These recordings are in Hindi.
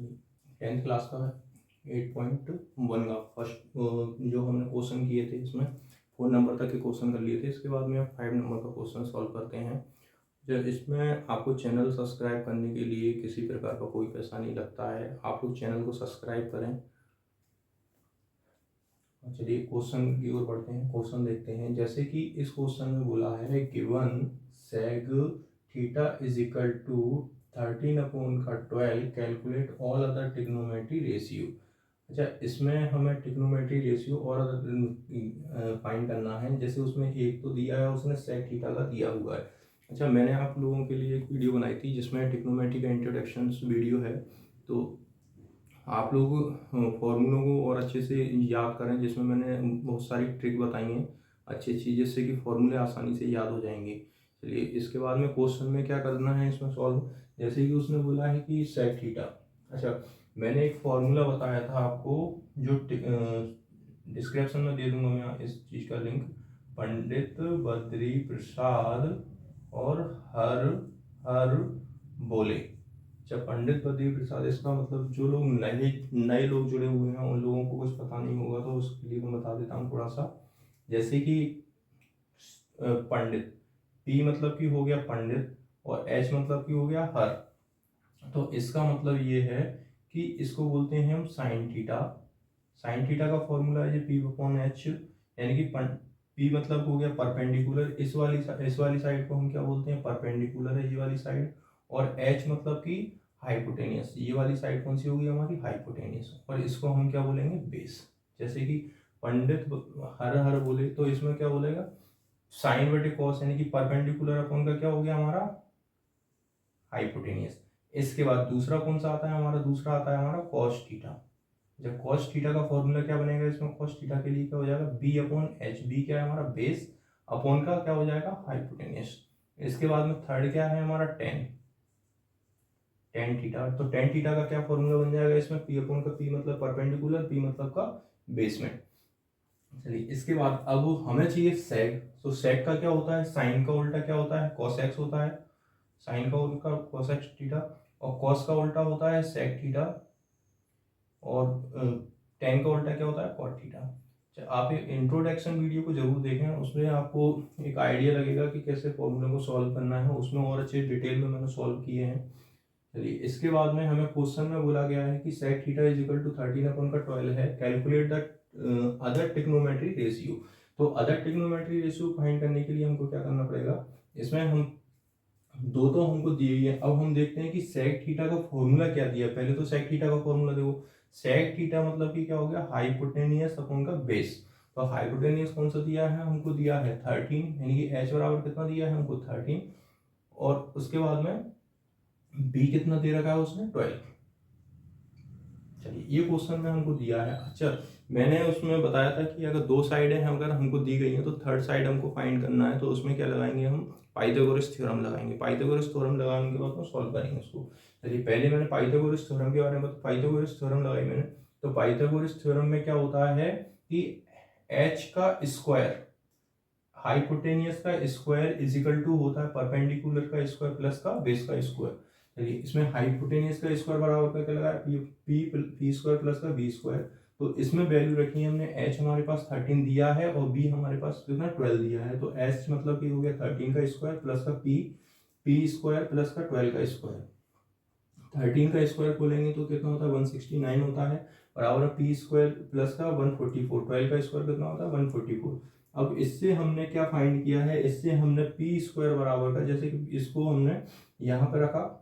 चलिए 10th क्लास का 8.1 का फर्स्ट जो हमने क्वेश्चन किए थे, इसमें 4 नंबर तक के क्वेश्चन कर लिए थे। इसके बाद में अब 5 नंबर का क्वेश्चन सॉल्व करते हैं। जब इसमें आपको चैनल सब्सक्राइब करने के लिए किसी प्रकार का कोई पैसा नहीं लगता है, आप लोग चैनल को सब्सक्राइब करें। चलिए क्वेश्चन की ओर बढ़ते हैं, क्वेश्चन देखते हैं। जैसे कि इस क्वेश्चन में बोला है given sec theta is equal to 13/12 calculate all other trigonometry ratio. अच्छा, इसमें हमें ट्रिग्नोमेट्री रेशियो और अदर फाइंड करना है। जैसे उसमें एक तो दिया है, उसने सेक थीटा का दिया हुआ है। अच्छा, मैंने आप लोगों के लिए एक वीडियो बनाई थी जिसमें ट्रिग्नोमेट्री का इंट्रोडक्शन वीडियो है, तो आप लोग फॉर्मूलों को और अच्छे से याद करें, जिसमें मैंने बहुत सारी ट्रिक बताई हैं अच्छी अच्छी, जिससे कि फॉर्मूले आसानी से याद हो जाएंगे। चलिए इसके बाद में क्वेश्चन में क्या करना है इसमें सॉल्व। जैसे कि उसने बोला है कि सेक थीटा। अच्छा, मैंने एक फॉर्मूला बताया था आपको, जो डिस्क्रिप्शन में दे दूंगा मैं इस चीज़ का लिंक। पंडित बद्री प्रसाद और हर हर बोले। अच्छा, पंडित बद्री प्रसाद, इसका मतलब जो लोग नए नए लोग जुड़े हुए हैं उन लोगों को कुछ पता नहीं होगा, तो उसके लिए मैं बता देता हूँ थोड़ा सा। जैसे कि पंडित, पी मतलब कि हो गया पंडित, और एच मतलब कि हो गया हर। तो इसका मतलब ये है कि इसको बोलते हैं हम साइन थीटा। साइन थीटा का फॉर्मूला है पी अपॉन एच, यानी कि पी मतलब हो गया परपेंडिकुलर, इस वाली साइड को हम क्या बोलते हैं, परपेंडिकुलर है ये वाली साइड। और एच मतलब कि हाइपोटेनियस, ये वाली साइड कौन सी होगी हमारी, हाइपोटेनियस। और इसको हम क्या बोलेंगे, बेस। जैसे कि पंडित हर हर बोले, तो इसमें क्या बोलेगा, साइन बटे कॉस, यानी कि परपेंडिकुलर अपॉन का क्या हो गया हमारा, हाइपोटेनियस। इसके बाद दूसरा कौन सा आता है हमारा, दूसरा आता है हमारा कॉस थीटा। जब कॉस थीटा का फॉर्मूला क्या बनेगा इसमें, कॉस थीटा के लिए क्या हो जाएगा, बी अपॉन एच। बी क्या है हमारा, बेस, अपॉन का क्या हो जाएगा, हाइपोटेनियस। इसके बाद में थर्ड क्या है हमारा, टेन थीटा। तो टेन थीटा का क्या फॉर्मूला बन जाएगा इसमें, पी अपॉन का, पी मतलब परपेंडिकुलर, पी मतलब का बेस में। चलिए इसके बाद अब हमें चाहिए सेक। तो सेक का क्या होता है, साइन का उल्टा क्या होता है, कॉस एक्स होता है। साइन का उल्टा कॉस एक्स थीटा, और कॉस का उल्टा होता है सेक थीटा, और टेन का उल्टा क्या होता है, कॉट थीटा। आप एक इंट्रोडक्शन वीडियो को जरूर देखें, उसमें आपको एक आइडिया लगेगा कि कैसे फॉर्मूले को सॉल्व करना है। उसमें और अच्छे डिटेल में मैंने सॉल्व किए हैं। चलिए इसके बाद में हमें क्वेश्चन में बोला गया है कि sec theta is equal to 13/12 है, calculate the other trigonometry ratio. तो अदर ट्रिग्नोमेट्री रेशियो फाइंड करने के लिए हमको क्या करना पड़ेगा, इसमें हम दो तो हमको दिए ही है। अब हम देखते हैं कि सेक थीटा का फॉर्मूला क्या दिया। पहले तो सेक थीटा का फॉर्मूला देखो, सेक थीटा मतलब कि क्या हो गया, हाइपोटेनियस अपॉन का बेस। तो हाइपोटेनियस कौन सा दिया है हमको, दिया है 13, यानी कि एच बराबर कितना दिया है हमको, 13। और उसके बाद में बी कितना दे रखा है उसने, 12। चलिए ये क्वेश्चन में हमको दिया है। अच्छा, मैंने उसमें बताया था कि अगर दो साइडें हैं अगर हमको दी गई हैं, तो थर्ड साइड हमको फाइंड करना है। तो उसमें क्या लगाएंगे हम, पाइथागोरस थ्योरम लगाएंगे। पाइथागोरस थ्योरम लगाने के बाद हम सॉल्व करेंगे उसको। चलिए पहले मैंने पाइथागोरस थ्योरम के बारे में, पाइथागोरस थ्योरम लगाई मैंने। तो पाइथागोरस थ्योरम में क्या होता है कि एच का स्क्वायर, हाइपोटेनियस का स्क्वायर इज इक्वल टू होता है परपेंडिकुलर का स्क्वायर प्लस का बेस का स्क्वायर। चलिए इसमें हाइपोटेनियस का स्क्वायर बराबर का क्या लगाया, पी स्क्वायर प्लस का बी स्क्वायर। तो इसमें वैल्यू रखी है हमने, एच हमारे पास 13 दिया है और बी हमारे पास कितना 12 दिया है। तो एच मतलब कि हो गया 13 का स्क्वायर प्लस का पी स्क्वायर प्लस का 12 का स्क्वायर। 13 का स्क्वायर खोलेंगे तो कितना होता है, 169 होता है, बराबर पी स्क्वायर प्लस का 144। 12 का स्क्वायर कितना होता है, 144। अब इससे हमने क्या फाइंड किया है, इससे हमने पी स्क्वायर बराबर का, जैसे कि इसको हमने यहाँ पे रखा,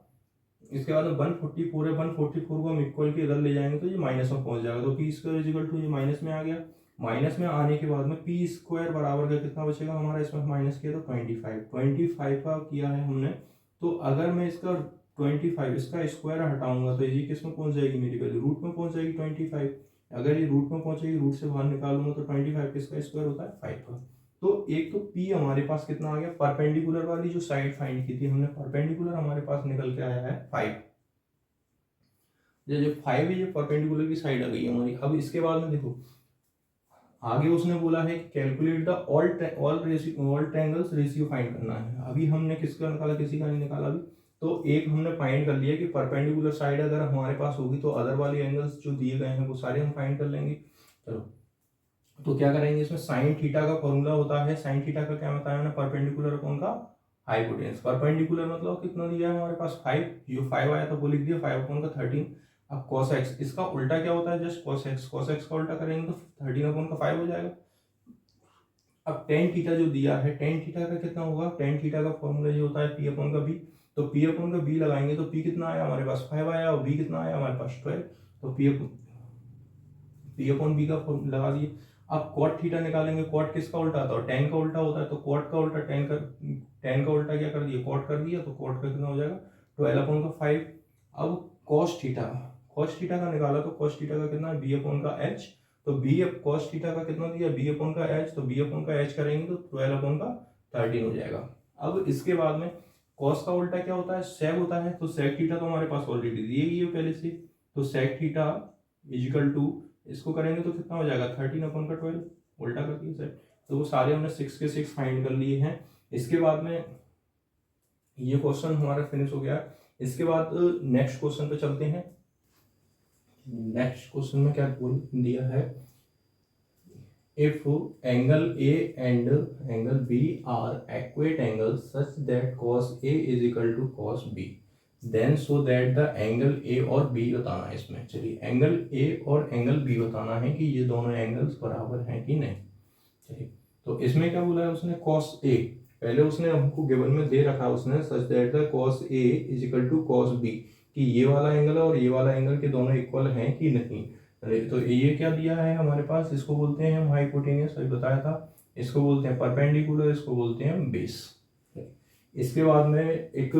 इसके बाद में 144 है, 144 को हम इक्वल के इधर ले जाएंगे तो ये माइनस में पहुंच जाएगा। तो p square is equal to, ये माइनस में आ गया। माइनस में आने के बाद में पी स्क्वायर बराबर का कितना बचेगा हमारा, इसमें माइनस किया तो 25 का किया है हमने। तो अगर मैं इसका 25 इसका स्क्वायर हटाऊंगा तो ये किस में पहुंच जाएगी, मेरी वैल्यू रूट में पहुंच जाएगी 25। अगर ये रूट में पहुंचेगी, रूट से बाहर निकालूंगा तो 25 किसका स्क्वायर होता है, 5 का। तो एक तो P हमारे पास कितना आ गया, परपेंडिकुलर वाली जो साइड फाइंड की थी हमने, परपेंडिकुलर हमारे पास निकल के आया है 5। जो 5 है ये परपेंडिकुलर की साइड आ गई है हमारी। अब इसके बाद में देखो आगे उसने बोला है कि calculate the all triangles ratio find करना है। अभी हमने किसका निकाला, किसी का नहीं निकाला अभी। तो एक हमने फाइंड कर लिया कि परपेंडिकुलर साइड अगर हमारे पास होगी तो अदर वाले एंगल्स जो दिए गए हैं वो सारे हम फाइंड कर लेंगे। चलो तो क्या करेंगे, इसमें साइन थीटा का फॉर्मूला होता है। साइन थीटा का क्या बताया मैंने, परपेंडिकुलर अपॉन का हाइपोटेनस। परपेंडिकुलर मतलब कितना दिया है हमारे पास 5, जो 5 आया था वो लिख दिया 5 अपॉन का 13। अब cos x, इसका उल्टा क्या होता है, just cos x, cos x का उल्टा करेंगे तो 13 अपॉन का 5 हो जाएगा। अब टेन थीटा जो दिया है, टेन थीटा का कितना होगा, टेन थीटा का फॉर्मूला जो होता है पी अपॉन का बी। तो पी अपॉन का बी लगाएंगे तो पी कितना आया हमारे पास 5 आया, और बी कितना आया हमारे पास 12। तो पी अपॉन बी का लगा दिए। अब कॉट थीटा निकालेंगे, कॉट किसका उल्टा होता है, टेन का उल्टा होता है, तो कॉट का उल्टा टेन का उल्टा क्या कर दिया, कॉट कर दिया, तो कॉट का कितना हो जाएगा 12 अपॉन का 5। अब कॉस थीटा का निकाला तो कॉस थीटा का कितना है बी अपॉन का एच। तो बी कॉस थीटा का कितना दिया बी अपॉन का एच, तो बी अपॉन का एच करेंगे तो 12 अपॉन का 13 हो जाएगा। अब इसके बाद में कॉस का उल्टा क्या होता है, सेक होता है। तो सेक थीटा तो हमारे पास ऑलरेडी दी गई है पहले से, तो सेक थीटा इजिकल टू इसको करेंगे तो कितना हो जाएगा 13 अपॉन का 12, उल्टा कर दिया सेट। तो वो सारे हमने 6 के 6 फाइंड कर लिए हैं। इसके बाद में ये क्वेश्चन हमारा फिनिश हो गया। इसके बाद नेक्स्ट क्वेश्चन पे चलते हैं। नेक्स्ट क्वेश्चन में क्या बोल दिया है, if angle A and angle B are acute angle such that cos A is equal to cos B, then so that the angle A और बी बताना है इसमें। चलिए एंगल ए और एंगल बी बताना है कि ये दोनों एंगल्स बराबर हैं कि नहीं। चलिए तो इसमें क्या बोला है उसने, cos A पहले उसने हमको गिवन में दे रखा है उसने, such that the cos A is equal to cos B, कि ये वाला एंगल और ये वाला एंगल के दोनों इक्वल हैं कि नहीं। तो ये क्या दिया है हमारे पास, इसको बोलते हैं हम हाइपोटेनियस, अभी बताया था। इसको बोलते हैं परपेंडिकुलर, इसको बोलते हैं बेस। इसके बाद में एक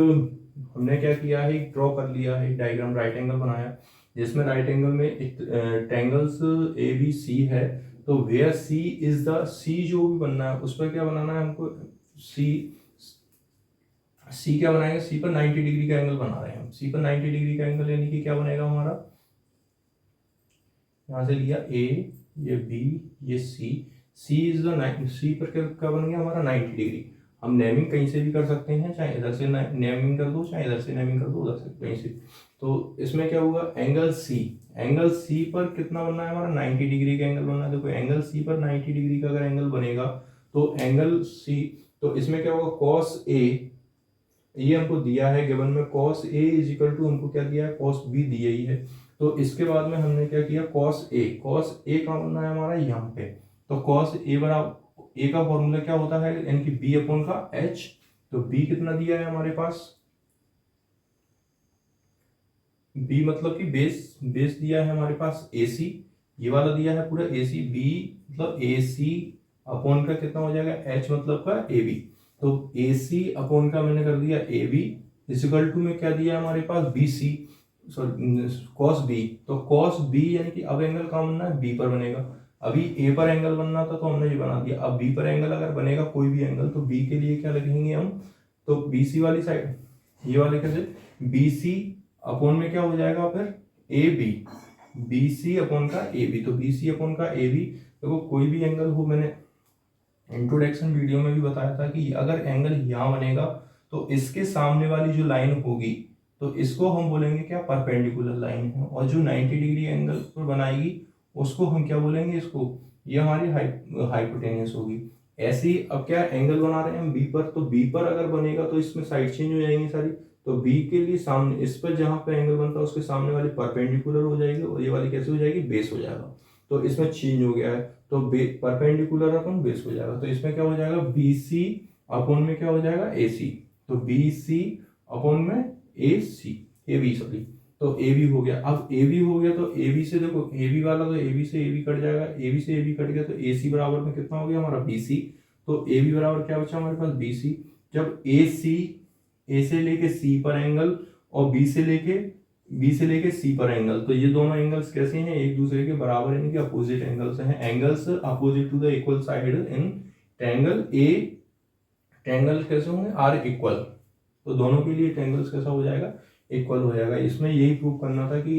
हमने क्या किया है, ड्रॉ कर लिया है डायग्राम, राइट एंगल बनाया, जिसमें राइट एंगल में एक ट्रायंगल्स ए बी सी है। तो वेयर सी इज द, सी जो भी बनना है उस पर क्या बनाना है हमको, सी क्या बनाएंगे, सी पर 90 डिग्री का एंगल बना रहे हैं हम। सी पर 90 डिग्री का एंगल यानी कि क्या बनेगा हमारा, यहाँ से लिया ए, ये बी, ये सी, सी इज द, सी पर क्या बन गया हमारा 90 डिग्री। हम नेमिंग कहीं से भी कर सकते हैं, चाहे इधर से नेमिंग कर दो, चाहे इधर से नेमिंग कर दो, उधर से कहीं से। तो इसमें क्या हुआ, एंगल सी पर कितना बनना है हमारा 90 डिग्री का एंगल बनना है। देखो एंगल सी पर 90 डिग्री का अगर एंगल बनेगा तो एंगल सी, तो इसमें क्या होगा cos A, ये हमको दिया है गिवन में, cos A is equal to हमको क्या दिया है cos B दिया ही है। तो इसके बाद में हमने क्या किया, cos A का बनना है हमारा यहाँ पे। तो cos A बराबर, A का फॉर्मूला क्या होता है, यानी कि B अपॉन का H। तो B कितना दिया है हमारे पास, B मतलब कि बेस दिया है हमारे पास AC, ये वाला दिया है पूरा AC, B मतलब AC अपॉन का कितना हो जाएगा H मतलब का AB। तो AC अपॉन का मैंने कर दिया AB इक्वल टू में क्या दिया हमारे पास BC, सॉरी cos B। तो cos B यानी कि अब एंगल कहाँ बनना है, B पर बनेगा। अभी A पर एंगल बनना था तो हमने ये बना दिया। अब B पर एंगल अगर बनेगा कोई भी एंगल, तो B के लिए क्या लिखेंगे हम, तो BC वाली साइड, ये वाले कैसे, BC अपॉन में क्या हो जाएगा फिर AB, BC अपॉन का AB। तो BC अपॉन का AB, देखो कोई भी एंगल हो, मैंने इंट्रोडक्शन वीडियो में भी बताया था कि अगर एंगल यहाँ बनेगा तो इसके सामने वाली जो लाइन होगी तो इसको हम बोलेंगे क्या, परपेंडिकुलर लाइन है। और जो 90 डिग्री एंगल पर बनाएगी उसको हम क्या बोलेंगे, इसको, ये हमारी हाइपोटेनियस होगी। ऐसे ही अब क्या एंगल बना रहे हैं हम बी पर, तो बी पर अगर बनेगा तो इसमें साइड चेंज हो जाएंगी सारी। तो बी के लिए सामने, इस पर जहाँ पे एंगल बनता है उसके सामने वाली परपेंडिकुलर हो जाएगी, और ये वाली कैसे हो जाएगी, बेस हो जाएगा। तो इसमें चेंज हो गया है, तो परपेंडिकुलर अपन बेस हो जाएगा। तो इसमें क्या हो जाएगा, बी सी अपॉन में क्या हो जाएगा ए सी। तो बी सी अपॉन में ए सी, ए बी सॉरी, तो ए बी हो गया। अब ए बी हो गया तो ए बी से देखो, ए बी वाला तो ए बी से ए बी कट जाएगा, ए बी से ए बी कट गया तो ए सी बराबर में कितना हो गया हमारा बी सी। तो ए बी बराबर क्या बचा हमारे पास बी सी। जब ए सी, ए से लेके सी पर एंगल और बी से लेके सी पर एंगल, तो ये दोनों एंगल्स कैसे हैं, एक दूसरे के बराबर, यानी कि अपोजिट एंगल्स हैं। Angles opposite to the equal side in triangle a, triangle कैसे होंगे, आर इक्वल। तो दोनों के लिए ट्रायंगल्स कैसा हो जाएगा, इक्वल हो जाएगा। इसमें यही प्रूव करना था कि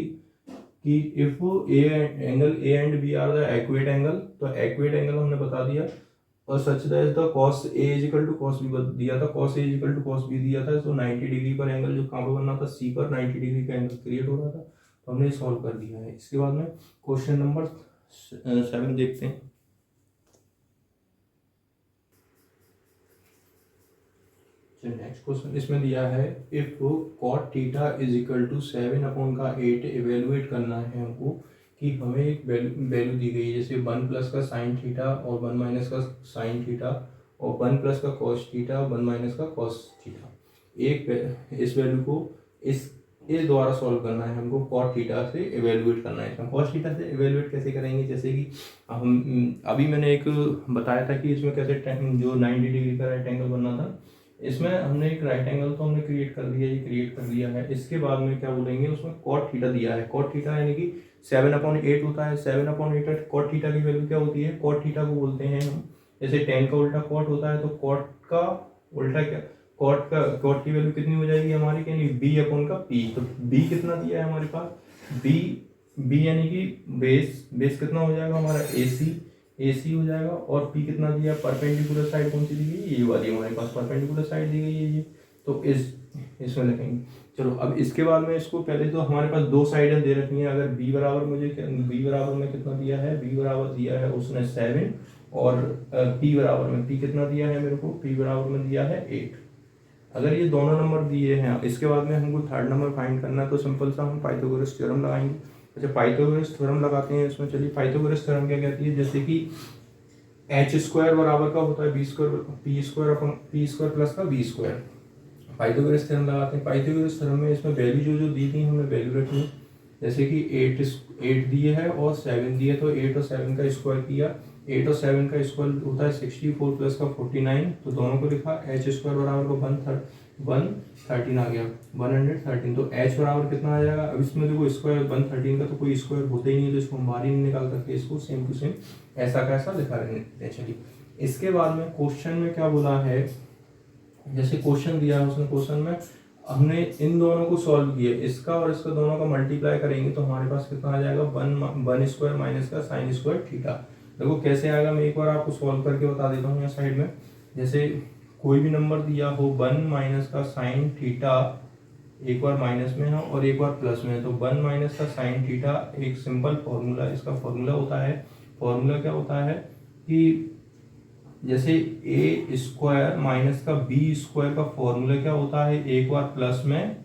if A angle A and B are the acute angle, तो एक्वेट एंगल हमने बता दिया और such that the cos A is equal to cos B दिया था, cos A is equal to cos B दिया था, तो 90 डिग्री पर एंगल जो कहाँ पर बनना था, सी पर 90 डिग्री का एंगल क्रिएट हो रहा था, तो हमने सॉल्व कर दिया है। इसके बाद में क्वेश्चन नंबर 7 देखते हैं। नेक्स्ट क्वेश्चन इसमें दिया है if cot theta is equal to 7/8 evaluate करना है हमको, कि हमें एक वैल्यू दी गई है, जैसे 1 प्लस का साइन थीटा और 1 माइनस का साइन थीटा और 1 प्लस का कॉस थीटा 1 माइनस का कॉस थीटा। इस वैल्यू को इस द्वारा सॉल्व करना है हमको, कॉट थीटा से इवेलुएट करना है। कॉस थीटा से इवेलुएट कैसे करेंगे, जैसे कि हम अभी मैंने एक बताया था कि इसमें कैसे जो 90 डिग्री का राइट एंगल बनना था, इसमें हमने एक राइट एंगल तो हमने क्रिएट कर दिया, ये क्रिएट कर दिया है। इसके बाद में क्या बोलेंगे, उसमें कॉट थीटा दिया है, कॉट थीटा यानी कि 7/8 होता है। 7/8 कॉट थीटा की वैल्यू क्या होती है, कॉट थीटा को बोलते हैं हम, जैसे tan का उल्टा कॉट होता है, तो कॉट का उल्टा क्या, कॉट की वैल्यू कितनी हो जाएगी हमारी, यानी b/p। तो b कितना दिया है हमारे पास, b यानी कि बेस कितना हो जाएगा हमारा AC हो जाएगा, और P कितना दिया, परपेंडिकुलर साइड कौन सी दी गई है, ये वाली हमारे पास परपेंडिकुलर साइड दी गई है ये, तो इसमें लिखेंगे। चलो अब इसके बाद में इसको पहले तो हमारे पास दो साइडें दे रखी हैं, अगर b बराबर b बराबर में कितना दिया है, b बराबर दिया है उसने 7, और p बराबर में p कितना दिया है मेरे को, p बराबर में दिया है 8। अगर ये दोनों नंबर दिए हैं, इसके बाद में हमको थर्ड नंबर फाइंड करना है, तो सिंपल सा हम पाइथागोरस थ्योरम लगाएंगे। अच्छा पाइथागोरस थ्योरम लगाते हैं इसमें। चलिए पाइथागोरस थ्योरम क्या कहती है, जैसे कि h² बराबर का होता है p² प्लस का v²। पाइथागोरस थ्योरम लगाते हैं। पाइथागोरस थ्योरम में इसमें वैल्यू जो दी थी हमने वैल्यू रखी है, जैसे कि 8 दिए है और 7 दिए, तो 8 और 7 का स्क्वायर किया, 8 और 7 का स्क्वायर होता है 64 प्लस का 49, तो दोनों को लिखा, h² बराबर को 113 आ गया, 113। तो h बराबर कितना आ जाएगा, अब इसमें देखो स्क्वायर 113 का तो कोई स्क्वायर होता ही नहीं है, तो इसको हम बाहर ही निकाल करके इसको सेम टू सेम ऐसा कैसा लिखा रहते हैं। चलिए इसके बाद में क्वेश्चन में क्या बोला है, जैसे क्वेश्चन दिया है उसने, क्वेश्चन में हमने इन दोनों को सॉल्व किया, इसका और इसका दोनों का मल्टीप्लाई करेंगे तो हमारे पास कितना आ जाएगा, 1² माइनस का साइन स्क्वायर थीटा। देखो कैसे आएगा, मैं एक बार आपको सॉल्व करके बता देता हूँ यहाँ साइड में। जैसे कोई भी नंबर दिया हो, 1 माइनस का साइन थीटा एक बार माइनस में है और एक बार प्लस में है, तो 1 माइनस का साइन थीटा एक सिंपल फॉर्मूला, इसका फॉर्मूला होता है, फॉर्मूला क्या होता है कि जैसे a² माइनस का b² का फॉर्मूला क्या होता है, एक बार प्लस में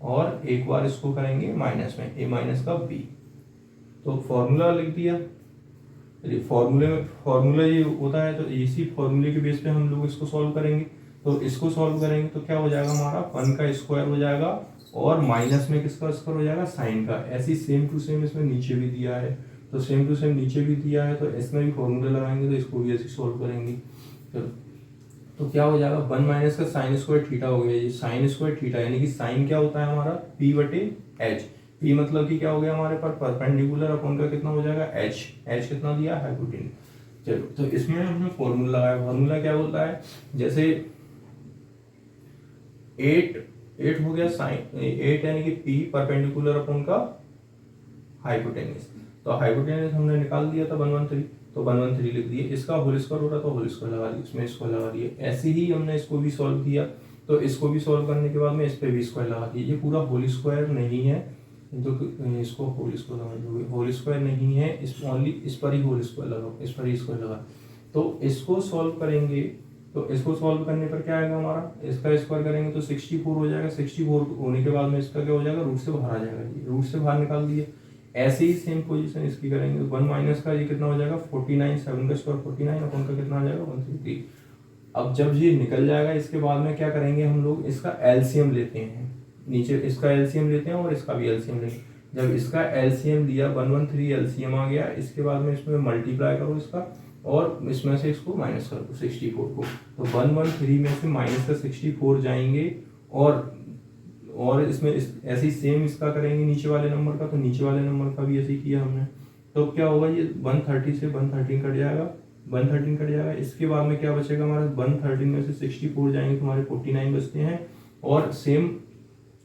और एक बार इसको करेंगे माइनस में, a माइनस का b। तो फॉर्मूला लिख दिया, फॉर्मूला ये होता है, तो इसी फॉर्मूले के बेस पे हम लोग इसको सॉल्व करेंगे। तो इसको सॉल्व करेंगे तो क्या हो जाएगा हमारा, 1 का स्क्वायर हो जाएगा और माइनस में किसका स्क्वायर हो जाएगा, साइन का। ऐसी सेम टू सेम इसमें नीचे भी दिया है, तो सेम टू सेम नीचे भी दिया है, तो इसमें भी फॉर्मूला लगाएंगे तो इसको भी ऐसे सॉल्व करेंगे। चलो तो क्या हो जाएगा, 1 माइनस का साइन स्क्वायर थीटा हो गया, ये साइन स्क्वायर थीटा यानी कि साइन क्या होता है हमारा, p/h। p मतलब कि क्या हो गया हमारे पास परपेंडिकुलर अपॉन का कितना हो जाएगा, h कितना दिया, हाइपोटेन्यूज। चलो तो इसमें हमने फॉर्मूला लगाया, फॉर्मूला क्या बोलता है, जैसे 8 हो गया साइन 8 यानी कि p परपेंडिकुलर अपॉन का हाइपोटेन्यूज। तो हाइपोटेन्यूज हमने निकाल दिया था 113, तो 113 लिख दिए, इसका होल स्क्वायर हो रहा था, होल स्क्वायर लगा दिया, इसमें स्क्वायर लगा दिए। ऐसे ही हमने इसको भी सॉल्व किया, तो इसको भी सॉल्व करने के बाद में इस पे भी स्क्वायर लगा दिए। ये पूरा होल स्क्वायर नहीं है, तो इसको होल स्क्वायर लगा दोगे, होल स्क्वायर नहीं है, इस ओनली इस पर ही होल स्क्वायर लगाओ, इस पर ही स्क्वायर लगा। तो इसको सॉल्व करेंगे, तो इसको सॉल्व करने पर क्या आएगा हमारा, इसका स्क्वायर करेंगे तो 64 हो जाएगा, 64 होने के बाद में इसका क्या हो जाएगा, रूट से बाहर आ जाएगा, रूट से बाहर निकाल दिए। ऐसे ही सेम पोजीशन इसकी करेंगे, 1 माइनस का ये कितना हो जाएगा 49, 7 का स्क्वायर 49 अपन का कितना आ जाएगा 133। अब जब ये निकल जाएगा, इसके बाद में क्या करेंगे हम लोग, इसका एलसीएम लेते हैं, नीचे इसका एलसीएम लेते हैं और इसका भी एलसीएम लेंगे। जब इसका एलसीएम दिया 113 एलसीएम आ गया, इसके बाद में इसमें मल्टीप्लाई करो इसका और इसमें से इसको माइनस कर दो 64 को, तो 113 में से माइनस का 64 जाएंगे और इसमें ऐसे ही सेम इसका करेंगे नीचे वाले नंबर का, तो नीचे वाले नंबर का भी ऐसे ही किया हमने। तो क्या होगा, ये 130 से 113 कट जाएगा, 113 कट जाएगा। इसके बाद में क्या बचेगा हमारा, 113 में से 64 जाएंगे तो हमारे 49 बचते हैं, और सेम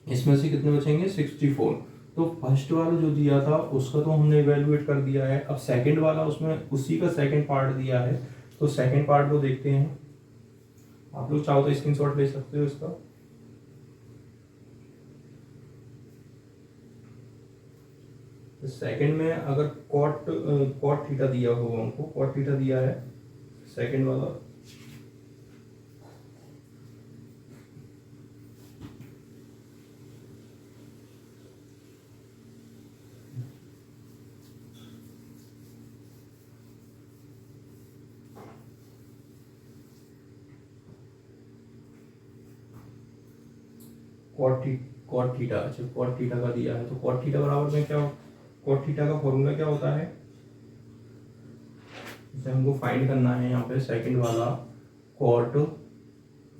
इसमें से कितने बचेंगे 64। तो फर्स्ट वाला जो दिया था उसका तो हमने इवेलुएट कर दिया है। अब सेकंड वाला, उसमें उसी का सेकंड पार्ट दिया है, तो सेकंड पार्ट को देखते हैं। आप लोग चाहो तो स्क्रीनशॉट ले सकते हो इसका। सेकंड में अगर कॉट थीटा दिया होगा, हमको कॉट थीटा दिया है सेकंड वाला, कॉट थीटा। अच्छा, कॉट थीटा का दिया है तो कॉट थीटा बराबर में क्या, कॉट थीटा का फॉर्मूला क्या होता है, जैसे हमको फाइंड करना है यहाँ पे सेकंड वाला cot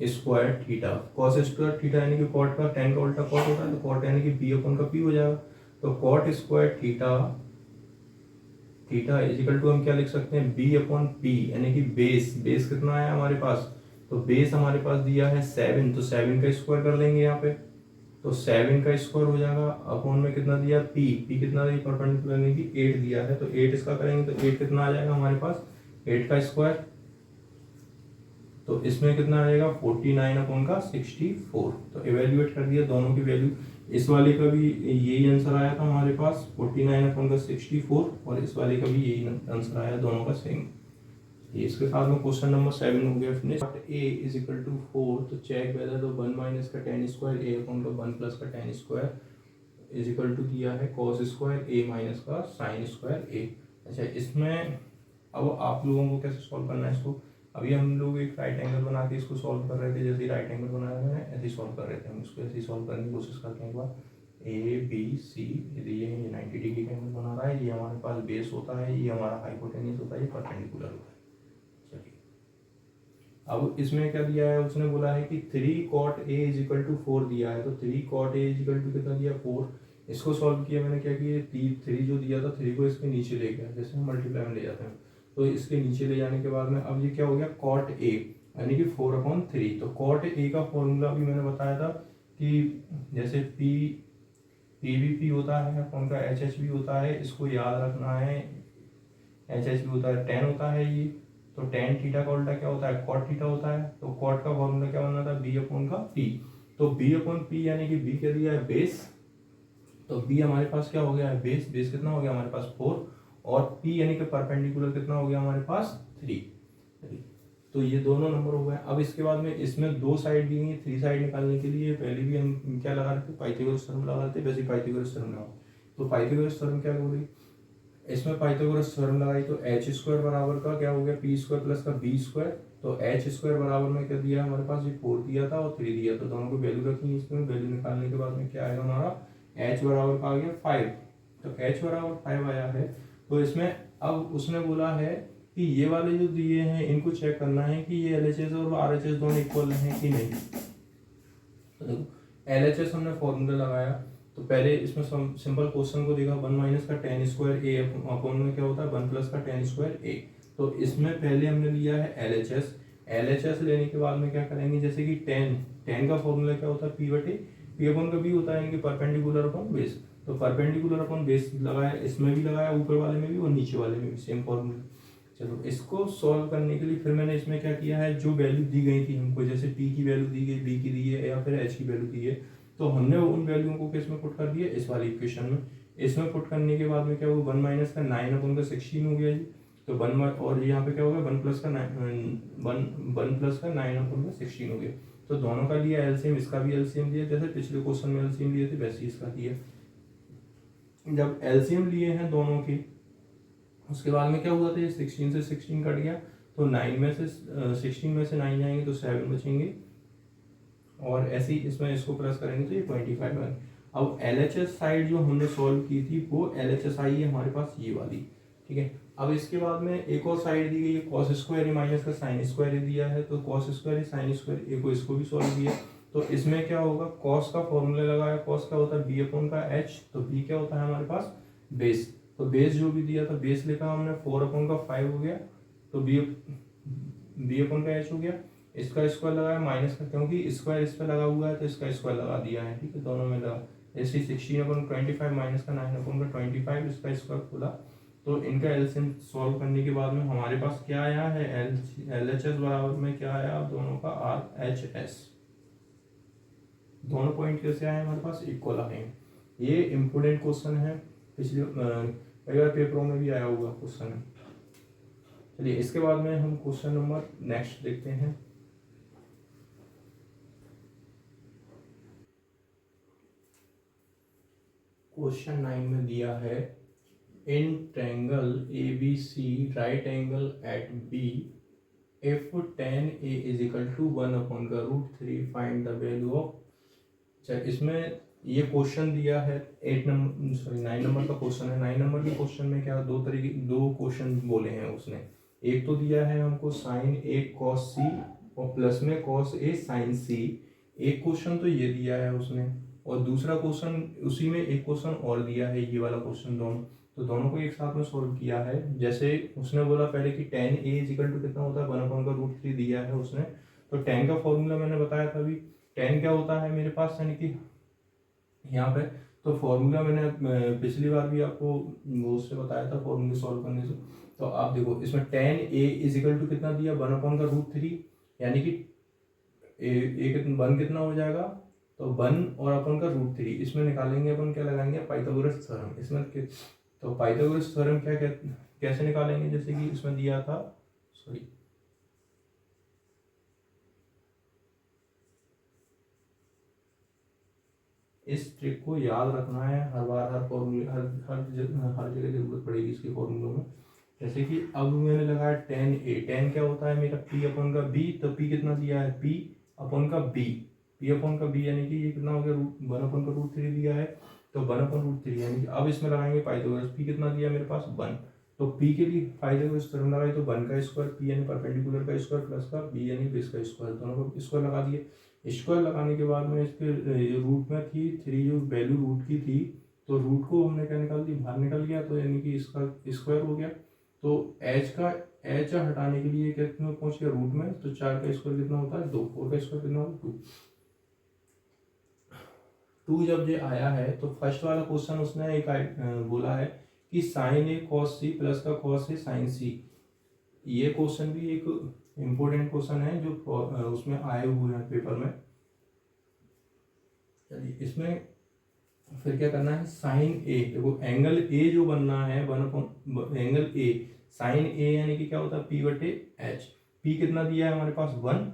square theta. Cos square theta यानी कि कॉट का टेन का उल्टा कॉट होता है, तो कॉट यानी कि बी अपन का पी हो जाएगा। तो cot square theta theta is equal to हम क्या लिख सकते हैं, बी अपॉन पी, यानी कि बेस कितना है हमारे पास, तो बेस हमारे पास दिया है 7, तो 7 का स्क्वायर कर देंगे यहाँ पे, तो 7 का स्क्वायर हो जाएगा। अपॉन में कितना दिया, पी कितना दिया परपेंडिकुलर यानी कि 8 दिया है, तो 8 इसका करेंगे तो 8 कितना आ जाएगा हमारे पास, 8 का स्क्वायर, तो इसमें कितना आ जाएगा 49 अपॉन का 64। तो इवेल्युएट कर दिया दोनों की वैल्यू, इस वाले का भी यही आंसर आया था हमारे पास 49 अपॉन का 64, और इस वाले का भी यही आंसर आया, दोनों का सेम। इसके साथ में क्वेश्चन नंबर 7 हो गया finish. a is equal to 4, तो चेक वेदर तो 1 माइनस का टेन स्क्वायर a अपॉन का 1 प्लस का tan square is equal to दिया है कॉस स्क्वायर a माइनस का साइन स्क्वायर a। अच्छा, इसमें अब आप लोगों को कैसे सॉल्व करना है इसको, अभी हम लोग एक राइट एंगल बना के इसको सॉल्व कर रहे थे, जैसे राइट एंगल बनाया है ऐसे ही सॉल्व कर रहे थे हम इसको, ऐसे ही सॉल्व करने की कोशिश करते हैं एक बार। ए बी सी, ये 90 डिग्री का एंगल बना रहा है, ये हमारे पास बेस होता है, ये हमारा हाइपोटेन्यूस होता है, ये परपेंडिकुलर होता है। चलिए, अब इसमें क्या दिया है, उसने बोला है कि 3 cot a is equal to 4 दिया है, तो 3 cot a is equal to कितना दिया 4। इसको सॉल्व किया मैंने, क्या किया 3 जो दिया था 3 को इसके नीचे ले गया, जैसे हम मल्टीप्लाई में ले जाते हैं, तो इसके नीचे ले जाने के बाद में अब ये क्या हो गया cot a यानी कि 4/3। तो cot a का फॉर्मूला भी मैंने बताया था कि जैसे पी भी पी होता है, अपॉन का एच भी होता है, इसको याद रखना है, एच भी होता है, 10 होता है ये, तो टेन थीटा का उल्टा क्या होता है, कॉट थीटा होता है। तो कॉट का फॉर्मूला क्या बनना था, बी अपॉन का पी। तो बी अपॉन पी यानी कि बी क्या दिया है बेस, तो बी हमारे पास क्या हो गया है बेस, बेस कितना हो गया हमारे पास 4, और पी यानी कि परपेंडिकुलर कितना हो गया हमारे पास 3। तो ये दोनों नंबर हो गए। अब इसके बाद में इसमें 2 साइड दी गई, 3 साइड निकालने के लिए पहले भी हम क्या लगा रहे थे, पाइथागोरस थ्योरम लगा रहे थे, वैसे पाइथागोरस थ्योरम लगा। तो पाइथागोरस थ्योरम क्या बोली, इसमें पाइथागोरस थ्योरम लगाई, तो एच स्क्वायर बराबर का क्या हो गया पी स्क्वायर प्लस का बी स्क्वायर। तो एच स्क्वायर बराबर में क्या दिया हमारे पास, ये 4 दिया था और 3 दिया था, दोनों को वैल्यू रखी, इसमें वैल्यू निकालने के बाद में क्या आएगा हमारा, एच बराबर का आ गया 5। तो एच बराबर 5 आया है। तो इसमें अब उसने बोला है कि ये वाले जो दिए हैं इनको चेक करना है कि ये LHS और RHS दोनों इक्वल हैं कि नहीं। तो देखो LHS हमने फॉर्मूला लगाया, तो पहले इसमें सिंपल क्वेश्चन को देखा, 1 माइनस का टेन स्क्वायर ए अपॉन में क्या होता है 1 प्लस का टेन स्क्वायर ए। तो इसमें पहले हमने लिया है LHS लेने के बाद में क्या करेंगे, जैसे कि टेन का फॉर्मूला क्या होता है पी अपॉन का बी होता है, यानी कि परपेंडिकुलर अपॉन बेस। तो परपेंडिकुलर अपॉन बेस लगाया, इसमें भी लगाया, ऊपर वाले में भी और नीचे वाले में भी सेम फॉर्मूला। चलो, इसको सॉल्व करने के लिए फिर मैंने इसमें क्या किया है, जो वैल्यू दी गई थी हमको, जैसे पी की वैल्यू दी गई, बी की दी है या फिर एच की वैल्यू दी है, तो हमने उन वैल्यूओं को किस में पुट कर दिया, इस वाली इक्वेशन में। इसमें पुट करने के बाद में क्या हुआ, 1 माइनस का 9 अपॉन का 16 हो गया जी। तो 1 और यहाँ पे क्या होगा 1 प्लस का 9 अपॉन का 16 हो गया। तो दोनों का लिया एलसीएम, इसका भी एलसीएम लिया, जैसे पिछले क्वेश्चन में एलसीएम लिए थे वैसे ही इसका दिया। जब एलसीएम लिए हैं दोनों की, उसके बाद में क्या हुआ था, ये 16 से 16 कट गया, तो 9 में से 16 में से 9 जाएंगे तो 7 बचेंगे, और ऐसे ही इसमें इसको प्लस करेंगे तो ये 25 है। अब LHS साइड जो हमने सॉल्व की थी वो LHS आई है हमारे पास ये वाली, ठीक है। अब इसके बाद में एक और साइड दी गई है कॉस स्क्वायर माइनस का साइन स्क्वायर दिया है, तो कॉस स्क्वायर साइन स्क्वायर को इसको भी सॉल्व किया। तो इसमें क्या होगा, कॉस का फॉर्मूला लगाया, कॉस क्या होता है बी अपॉन का एच, तो बी क्या होता है हमारे पास बेस। तो बेस जो भी दिया था बेस लिखा हमने 4/5 हो गया, तो बी अपॉन का एच हो गया, इसका स्क्वायर लगाया माइनस का, क्योंकि स्क्वायर इस पर लगा हुआ है तो इसका स्क्वायर लगा दिया है, ठीक है, दोनों में लगा। ऐसे 16/25 माइनस का 9/25, इसका स्क्वायर खोला तो इनका एलसीएम सॉल्व करने के बाद में हमारे पास क्या आया है, LHS बराबर में क्या आया, दोनों का RHS। दोनों पॉइंट कैसे आए हमारे पास, इक्वल आए हैं। ये इम्पोर्टेंट क्वेश्चन है, पिछले कई बार पेपरों में भी आया हुआ क्वेश्चन है। चलिए इसके बाद में हम क्वेश्चन नंबर नेक्स्ट देखते हैं। क्वेश्चन 9 में दिया है, in triangle ABC right angle at B if tan A is equal to 1/√3 find the value of। अच्छा, इसमें ये क्वेश्चन दिया है 9 नंबर का क्वेश्चन है। 9 नंबर के क्वेश्चन में क्या दो क्वेश्चन बोले हैं उसने। एक तो दिया है हमको sin A cos C और प्लस में cos A sin C। एक क्वेश्चन तो ये दिया है उसने, और दूसरा क्वेश्चन उसी में एक क्वेश्चन और दिया है, ये वाला क्वेश्चन। दोनों को एक साथ में सॉल्व किया है। जैसे उसने बोला पहले कि tan A is equal to कितना होता है, 1/√3 दिया है उसने। तो tan का फॉर्मूला मैंने बताया था अभी। tan क्या होता है मेरे पास, यानी कि यहाँ पे तो फॉर्मूला मैंने पिछली बार भी आपको वो उससे बताया था फॉर्मूले सॉल्व करने से। तो आप देखो इसमें tan A is equal to कितना दिया, 1/√3, यानी कि वन कितना हो जाएगा, तो 1 और √3 इसमें निकालेंगे अपन, क्या लगाएंगे, पाइथागोरस थ्योरम। इसमें तो पाइथागोरस थ्योरम कैसे निकालेंगे, जैसे कि इसमें दिया था, सॉरी इस ट्रिक को याद रखना है हर बार, हर फॉर्मूले हर जगह जरूरत पड़ेगी इसके फॉर्मूलों में। जैसे कि अब मैंने लगाया tan A, tan क्या होता है मेरा P/B, तो P कितना दिया है, P/B, P/B यानी कि ये कितना हो गया, 1/√3 दिया है, तो 1/√3 यानी कि अब इसमें लगाएंगे पाइथागोरस। P कितना दिया मेरे पास, 1, तो P के लिए पाइथागोरस थ्योरम लगाए तो 1 का स्क्वायर, P यानी परपेंडिकुलर का स्क्वायर प्लस का B यानी बेस का स्क्वायर, दोनों को स्क्वायर लगा दिए। स्क्वायर लगाने के बाद में इसके रूट में थी 3, जो वैल्यू रूट की थी, तो रूट को हमने क्या निकाल दी, बाहर निकल गया, तो यानी कि इसका स्क्वायर हो गया। तो h हटाने के लिए कितने में पहुंच गया, रूट में, तो 4 का स्क्वायर कितना होता है, 2, 4 का स्क्वायर कितना होता है, 2 जब ये आया है तो फर्स्ट वाला क्वेश्चन उसने एक बोला है कि sin A cos C plus का cos A sin C। ये क्वेश्चन भी एक इम्पोर्टेंट क्वेश्चन है जो उसमें आए हुए हैं पेपर में। चलिए इसमें फिर क्या करना है, साइन ए, देखो एंगल ए जो बनना है, एंगल ए साइन ए यानी कि क्या होता है, P/H। P कितना दिया है हमारे पास, 1,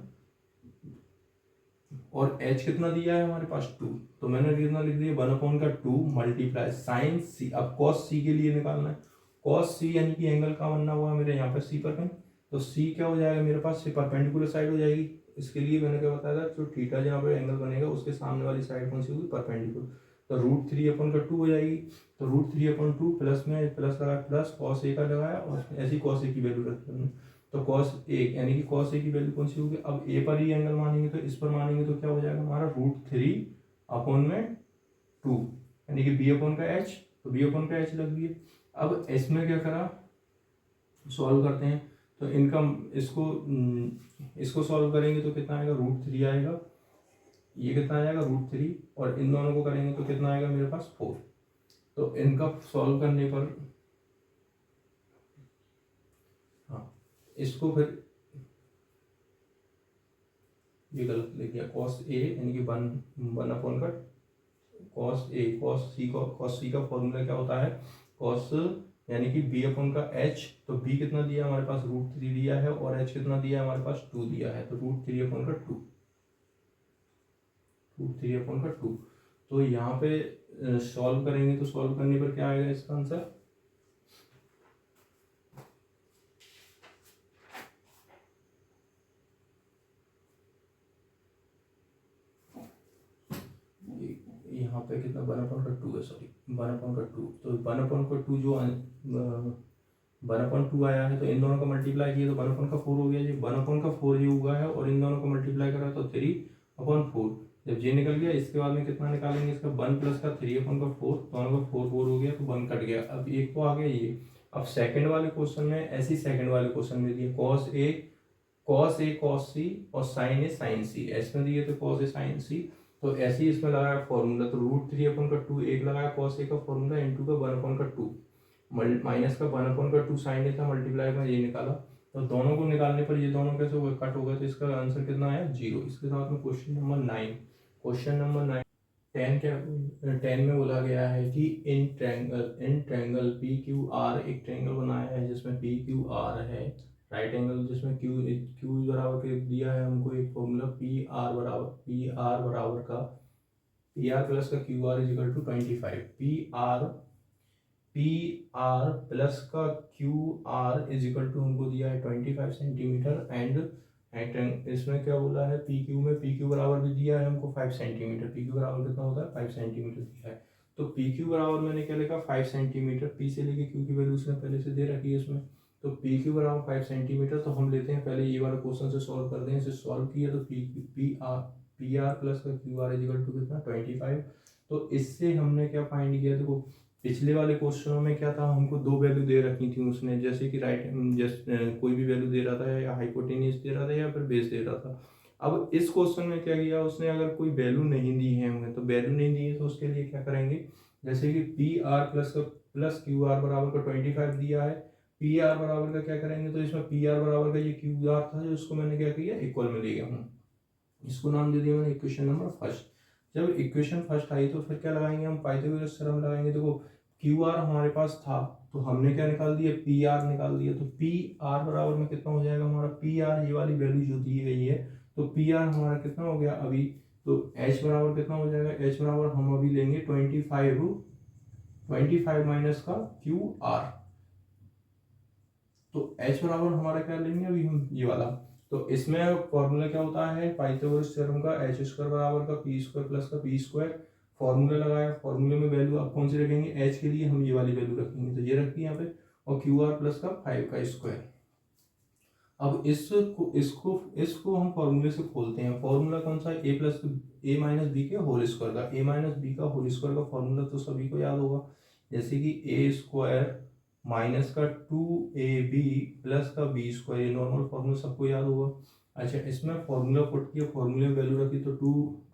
और H कितना दिया है हमारे पास, 2। तो मैंने कितना लिख दिया, 1/2 मल्टीप्लाई साइन C। अब cos C के लिए निकालना है, cos C यानी कि एंगल का बनना हुआ मेरे यहाँ पे C पर कहीं, तो C क्या हो जाएगा मेरे पास, से परपेंडिकुलर साइड हो जाएगी। इसके लिए मैंने क्या बताया था, जो थीटा जहाँ पे एंगल बनेगा उसके सामने वाली साइड कौन सी होगी, परपेंडिकुलर, तो √3/2 हो जाएगी। तो √3/2 प्लस में प्लस लगाया, प्लस cos A का लगाया, और ऐसी cos A की वैल्यू रखी हमने। तो cos A यानी कि cos A की वैल्यू कौन सी होगी, अब A पर ही एंगल मानेंगे, तो इस पर मानेंगे तो क्या हो जाएगा हमारा, √3/2 यानी कि B/H, तो B/H लग गई। अब इसमें क्या करा, सॉल्व करते हैं, तो इनका इसको सॉल्व करेंगे तो कितना आएगा, √3 आएगा, ये कितना आ जाएगा, √3, और इन दोनों को करेंगे तो कितना आएगा मेरे पास, 4। तो इनका सॉल्व करने पर, हाँ इसको फिर ये गलत लिख गया, cos A यानी कि 1 cos A, cos C का फॉर्मूला क्या होता है, cos यानी कि B/H, तो B कितना दिया हमारे पास, √3 दिया है, और H कितना दिया है हमारे पास, 2 दिया है, तो √3/2। तो यहाँ पे सॉल्व करेंगे तो सॉल्व करने पर क्या आएगा इसका आंसर, यहाँ पे कितना, 1/2 है, सॉरी 1/2, तो 1/2 जो 1/2 आया है, तो इन दोनों का मल्टीप्लाई किया तो 1/4 हो गया, ये 1/4 ये हुआ है, और इन दोनों को मल्टीप्लाई करा तो 3/4। जब ये निकल गया, इसके बाद में कितना निकालेंगे इसका, 1 प्लस का 3/4, दोनों का 4 हो गया, तो 1 कट गया। अब एक तो आ गया ये। अब सेकंड वाले क्वेश्चन में, ऐसी सेकंड वाले क्वेश्चन में दिए cos A cos C और sin A sin C, इसमें दिए तो cos A sin C, तो ऐसे ही इसमें लगाया फॉर्मूला, तो √3/2 एक लगाया cos A का फॉर्मूला, इंटू का 1/2, माइनस का 1/2 साइन ए था, मल्टीप्लाई का ये निकाला, तो दोनों को निकालने पर ये दोनों कैसे हुए, कट हो गए, तो इसका आंसर कितना आया, 0। इसके साथ में क्वेश्चन नंबर 9, क्वेश्चन नंबर 9 10 में बोला गया है कि in triangle P Q R, एक ट्रायंगल बनाया है जिसमें पी क्यू आर है, राइट एंगल जिसमें क्यू बराबर के दिया है हमको एक फॉर्मूला, पी आर बराबर का पी आर प्लस का Q R is equal to 25, P are plus का Q R is equal to हमको दिया है 25 सेंटीमीटर, एंड इसमें क्या बोला है, पी क्यू बराबर भी दिया है हमको 5 सेंटीमीटर, पी क्यू बराबर कितना होता है 5 सेंटीमीटर दिया है। तो पी क्यू बराबर मैंने क्या लिखा 5 सेंटीमीटर, पी से लेके क्यू की वैल्यू उसने पहले से दे रखी है इसमें, तो पी क्यू बराबर 5 सेंटीमीटर। तो हम लेते हैं पहले ये वाला क्वेश्चन से सॉल्व कर दें, इसे सॉल्व किया तो पी आर प्लस का Q R is equal to कितना 25। तो इससे हमने क्या फाइंड किया, देखो पिछले वाले क्वेश्चनों में क्या था, हमको दो वैल्यू दे रखी थी उसने, जैसे कि कोई भी वैल्यू दे रहा था, या हाइपोटेन्यूस दे रहा था या फिर बेस दे रहा था। अब इस क्वेश्चन में क्या किया उसने, अगर कोई वैल्यू नहीं दी है हमें, तो वैल्यू नहीं दी है तो उसके लिए क्या करेंगे, जैसे कि P R plus Q R बराबर का 25 दिया है, पी आर बराबर का क्या करेंगे, तो इसमें पी आर बराबर का ये क्यू आर था जो उसको मैंने क्या किया इक्वल में ले गया हूँ, इसको नाम दे दिया मैंने इक्वेशन नंबर फर्स्ट। जब इक्वेशन फर्स्ट आई तो फिर क्या लगाएंगे हम, पाइथागोरस थ्योरम लगाएंगे। देखो क्यू आर हमारे पास था तो हमने क्या निकाल दिया, पी आर निकाल दिया, तो पी आर बराबर में कितना हो जाएगा हमारा, पी आर ये वाली वैल्यू जो दी गई है, तो पी आर हमारा कितना हो गया अभी, तो एच बराबर कितना हो जाएगा, एच बराबर हम अभी लेंगे 25 माइनस का क्यू आर, तो एच बराबर हमारा क्या लेंगे अभी हम ये वाला। तो इसमें फॉर्मूला क्या होता है पाइथागोरस थ्योरम का, एच स्क्वायर बराबर का पी स्क्वायर प्लस का पी स्क्वायर, फॉर्मूला लगाया, फॉर्मूले में वैल्यू आप कौन सी रखेंगे, एच के लिए हम ये वाली वैल्यू रखेंगे, तो ये रखी यहाँ पे, और क्यू आर प्लस का 5 का स्क्वायर। अब इसको हम फॉर्मूले से खोलते हैं, फॉर्मूला कौन सा है, ए माइनस बी के होल स्क्वायर का, ए माइनस बी का होल स्क्वायर का फॉर्मूला तो सभी को याद होगा, जैसे कि ए स्क्वायर माइनस का 2ab प्लस का बी स्क्वायर, ये नॉर्मल फॉर्मूला सबको याद होगा। अच्छा इसमें फॉर्मूला पुट किया, फॉर्मूले में वैल्यू रखी, तो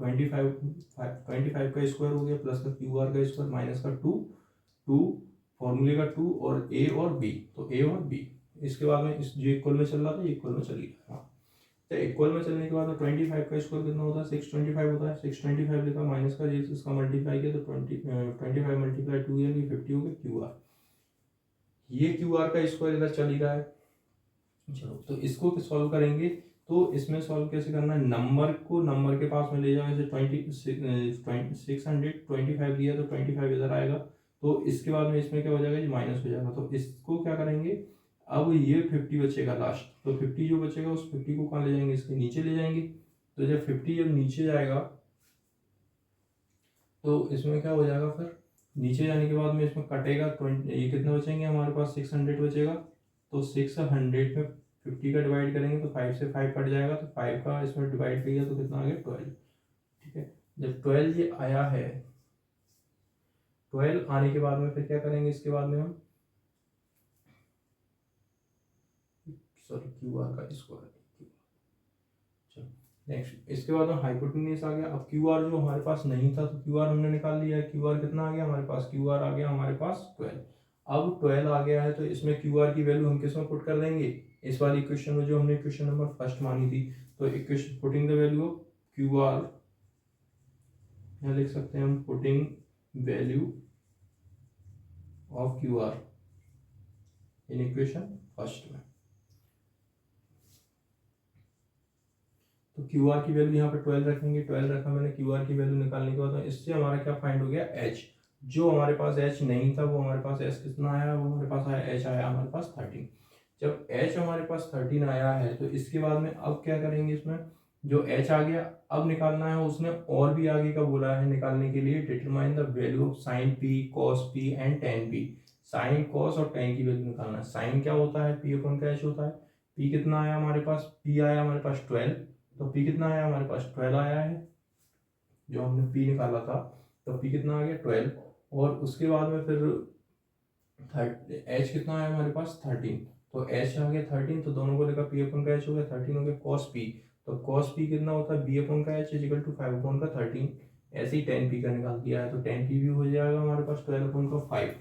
25 का स्क्वायर हो गया प्लस का क्यू आर का स्क्वायर माइनस का 2 फॉर्मूले का 2 और ए और बी, तो ए और बी। इसके बाद में इस जो इक्वल में चल रहा था ये इक्वल में चल गया, हाँ तो इक्वल में चलने के बाद 25 का स्क्वायर कितना होता है 625 होता है, 625 लिखा माइनस का इसका मल्टीप्लाई किया तो 25 मल्टीप्लाई 2 यानी 50 हो गया क्यू आर, ये क्यू आर का स्क्वायर इधर चल ही रहा है। चलो तो इसको सॉल्व करेंगे, तो इसमें सॉल्व कैसे करना है, नंबर को नंबर के पास में ले जाओ, जैसे 625 दिया तो 25 इधर आएगा, तो इसके बाद में इसमें क्या हो जाएगा, ये माइनस हो जाएगा, तो इसको क्या करेंगे, अब ये 50 बचेगा लास्ट, तो 50 जो बचेगा उस 50 को कहाँ ले जाएंगे, इसके नीचे ले जाएंगे, तो जब 50 जब नीचे जाएगा तो इसमें क्या हो जाएगा, फिर नीचे जाने के बाद में इसमें कटेगा 20, ये कितने बचेंगे हमारे पास 600 बचेगा, तो 600 में 50 का डिवाइड करेंगे तो 5 से 5 कट जाएगा, तो 5 का इसमें डिवाइड किया तो कितना आ गया 12, ठीक है। जब 12 ये आया है, 12 आने के बाद में फिर क्या करेंगे, इसके बाद में हम सॉरी क्यू आर का स्क्वायर, चलो नेक्स्ट इसके बाद में हाइपोटेन्यूस आ गया। अब क्यू आर जो हमारे पास नहीं था तो क्यू आर हमने निकाल लिया है, क्यू आर कितना आ गया हमारे पास, क्यू आर आ गया हमारे पास 12। अब 12 आ गया है तो इसमें क्यू आर की वैल्यू हम किस में पुट कर देंगे, इस वाली इक्वेशन में जो हमने इक्वेशन नंबर फर्स्ट मानी थी, तो equation putting the value of q r, यहाँ लिख सकते हैं हम putting value of q r in equation first में, तो क्यू आर की वैल्यू यहाँ पे 12 रखेंगे, 12 रखा मैंने, क्यू आर की वैल्यू निकालने के बाद इससे हमारा क्या फाइंड हो गया एच, जो हमारे पास एच नहीं था वो हमारे पास एच कितना आया, वो हमारे पास आया एच आया हमारे पास 13। जब एच हमारे पास 13 आया है तो इसके बाद में अब क्या करेंगे, इसमें जो एच आ गया अब निकालना है, उसने और भी आगे का बोला है निकालने के लिए, determine the value of sine P cos P and ten P, sine cos और टेन की वैल्यू निकालना है। साइन क्या होता है, पी अपॉन का एच होता है, पी कितना आया हमारे पास, पी आया हमारे पास 12, तो पी कितना आया हमारे पास 12 आया है, जो हमने पी निकाला था, तो पी कितना आ गया 12, और उसके बाद में फिर एच कितना आया हमारे पास 13, तो एच आ गया 13, तो दोनों को लेकर पी अपन का एच हो गया 13 हो गया कॉस पी, तो कॉस पी कितना होता है बी अपन का एच इज इक्वल टू 5 अपन का 13, ऐसे ही 10 पी का निकाल दिया है, तो 10 पी भी हो जाएगा हमारे पास 12 अपन का 5,